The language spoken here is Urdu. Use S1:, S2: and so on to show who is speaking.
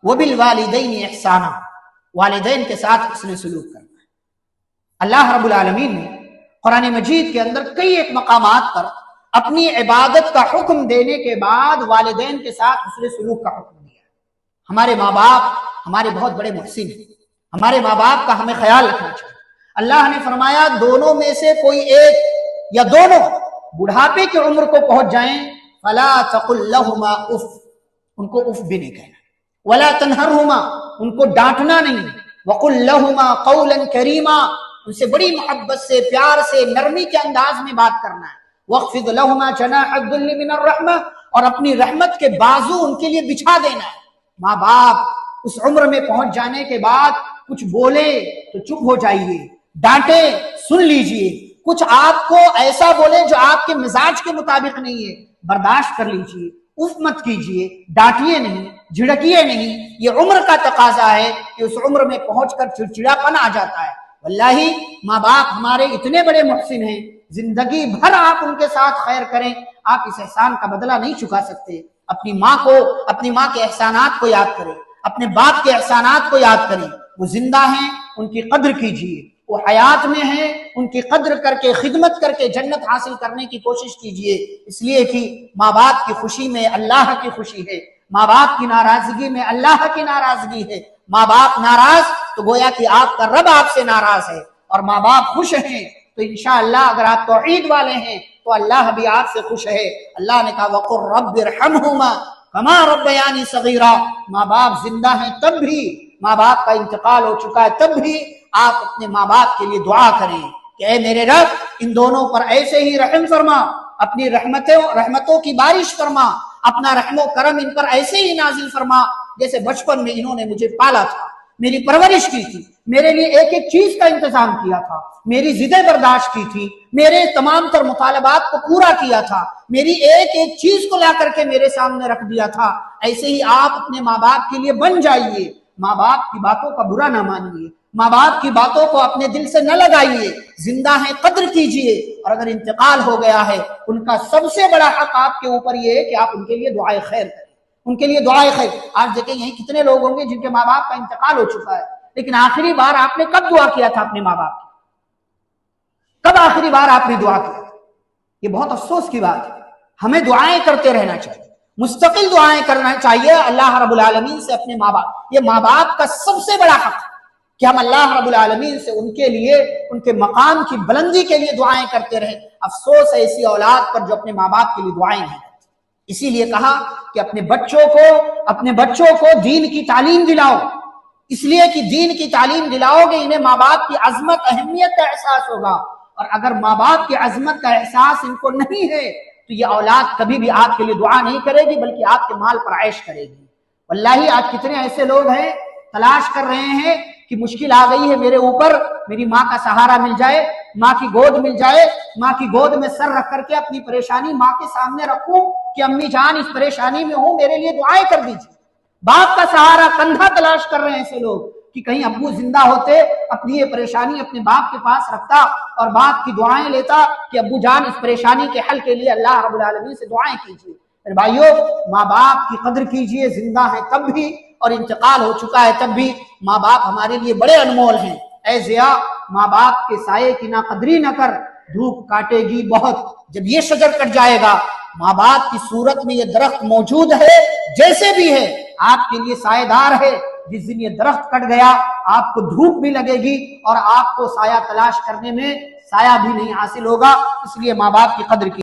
S1: وبالوالدین احسانا، والدین کے ساتھ حسن سلوک کرنا ہے۔ اللہ رب العالمین نے قرآن مجید کے اندر کئی ایک مقامات پر اپنی عبادت کا حکم دینے کے بعد والدین کے ساتھ حسن سلوک کا حکم دیا۔ ہمارے ماں باپ ہمارے بہت بڑے محسن ہیں، ہمارے ماں باپ کا ہمیں خیال رکھنا چاہیے۔ اللہ نے فرمایا دونوں میں سے کوئی ایک یا دونوں بڑھاپے کی عمر کو پہنچ جائیں فلا تقل لهما اف، ان کو اف بھی نہیں کہنا، ولا تنہرهما، ان کو ڈانٹنا نہیں، وقل لهما قولا کریما، ان سے بڑی محبت سے، پیار سے، نرمی کے انداز میں بات کرنا ہے۔ واخفض لهما جناح الذل من الرحمہ، اور اپنی رحمت کے بازو ان کے لیے بچھا دینا ہے۔ ماں باپ اس عمر میں پہنچ جانے کے بعد کچھ بولے تو چپ ہو جائیے، ڈانٹے سن لیجئے، کچھ آپ کو ایسا بولے جو آپ کے مزاج کے مطابق نہیں ہے، برداشت کر لیجئے، اف مت کیجئے، ڈانٹیے نہیں، جھڑکیے نہیں۔ یہ عمر کا تقاضا ہے کہ اس عمر میں پہنچ کر چڑچڑاپن آ جاتا ہے۔ واللہ ماں باپ ہمارے اتنے بڑے محسن ہیں، زندگی بھر آپ ان کے ساتھ خیر کریں، آپ اس احسان کا بدلہ نہیں چکا سکتے۔ اپنی ماں کے احسانات کو یاد کریں، اپنے باپ کے احسانات کو یاد کریں۔ وہ زندہ ہیں، ان کی قدر کیجئے، وہ حیات میں ہیں، ان کی قدر کر کے، خدمت کر کے جنت حاصل کرنے کی کوشش کیجئے، اس لیے کہ ماں باپ کی خوشی میں اللہ کی خوشی ہے، ماں باپ کی ناراضگی میں اللہ کی ناراضگی ہے۔ ماں باپ ناراض تو گویا کہ آپ کا رب آپ سے ناراض ہے، اور ماں باپ خوش ہیں تو انشاءاللہ اگر آپ توحید والے ہیں تو اللہ بھی آپ سے خوش ہے۔ اللہ نے کہا وَقُلْ رَبِّ ارْحَمْهُمَا كَمَا رَبَّيَانِي صَغِيرًا، ماں باپ زندہ ہیں تب بھی، ماں باپ کا انتقال ہو چکا ہے تب بھی آپ اپنے ماں باپ کے لیے دعا کریں کہ اے میرے رب ان دونوں پر ایسے ہی رحم فرما، اپنی رحمتوں کی بارش فرما، اپنا رحم و کرم ان پر ایسے ہی نازل فرما جیسے بچپن میں انہوں نے مجھے پالا تھا، میری پرورش کی تھی، میرے لیے ایک ایک چیز کا انتظام کیا تھا، میری ضدیں برداشت کی تھی، میرے تمام تر مطالبات کو پورا کیا تھا، میری ایک ایک چیز کو لا کر کے میرے سامنے رکھ دیا تھا۔ ایسے ہی آپ اپنے ماں باپ کے لیے بن جائیے، ماں باپ کی باتوں کا برا نہ مانیے، ماں باپ کی باتوں کو اپنے دل سے نہ لگائیے، زندہ ہیں قدر کیجئے، اور اگر انتقال ہو گیا ہے ان کا سب سے بڑا حق آپ کے اوپر یہ ہے کہ آپ ان کے لیے دعائے خیر کریں، ان کے لیے دعائے خیر۔ آج دیکھیں یہیں کتنے لوگ ہوں گے جن کے ماں باپ کا انتقال ہو چکا ہے، لیکن آخری بار آپ نے کب دعا کیا تھا اپنے ماں باپ کی؟ کب آخری بار آپ نے دعا کیا؟ یہ بہت افسوس کی بات ہے۔ ہمیں دعائیں کرتے رہنا چاہیے، مستقل دعائیں کرنا چاہیے اللہ رب العالمین سے اپنے ماں باپ۔ یہ ماں باپ کا سب سے بڑا حق ہے کہ ہم اللہ رب العالمین سے ان کے لیے، ان کے مقام کی بلندی کے لیے دعائیں کرتے رہیں۔ افسوس ہے ایسی اولاد پر جو اپنے ماں باپ کے لیے دعائیں نہیں کرتی۔ اسی لیے کہا کہ اپنے بچوں کو دین کی تعلیم دلاؤ، اس لیے کہ دین کی تعلیم دلاؤ گے انہیں ماں باپ کی عظمت، اہمیت کا احساس ہوگا، اور اگر ماں باپ کی عظمت کا احساس ان کو نہیں ہے تو یہ اولاد کبھی بھی آپ کے لیے دعا نہیں کرے گی بلکہ آپ کے مال پر عیش کرے گی۔ واللہ آج کتنے ایسے لوگ ہیں تلاش کر رہے ہیں کہ مشکل آ گئی ہے میرے اوپر، میری ماں کا سہارا مل جائے، ماں کی گود مل جائے، ماں کی گود میں سر رکھ کر کے اپنی پریشانی ماں کے سامنے رکھوں کہ امی جان اس پریشانی میں ہوں، میرے لیے دعائیں کر دیجیے۔ باپ کا سہارا، کندھا تلاش کر رہے ہیں ایسے لوگ کہ کہیں ابو زندہ ہوتے اپنی یہ پریشانی اپنے باپ کے پاس رکھتا اور باپ کی دعائیں لیتا کہ ابو جان اس پریشانی کے حل کے لیے اللہ رب العالمین سے دعائیں کیجیے۔ میرے بھائیو، ماں باپ کی قدر کیجیے، زندہ ہے تب بھی اور انتقال ہو چکا ہے تب بھی ماں باپ ہمارے لیے بڑے انمول ہیں۔ اے ضیاء، ماں باپ کے سائے کی ناقدری نہ کر، دھوپ کاٹے گی بہت۔ جب یہ شجر کٹ جائے گا، ماں باپ کی صورت میں یہ درخت موجود ہے، جیسے بھی ہے آپ کے لیے سائے دار ہے۔ جس دن یہ درخت کٹ گیا آپ کو دھوپ بھی لگے گی اور آپ کو سایہ تلاش کرنے میں سایہ بھی نہیں حاصل ہوگا۔ اس لیے ماں باپ کی قدر کی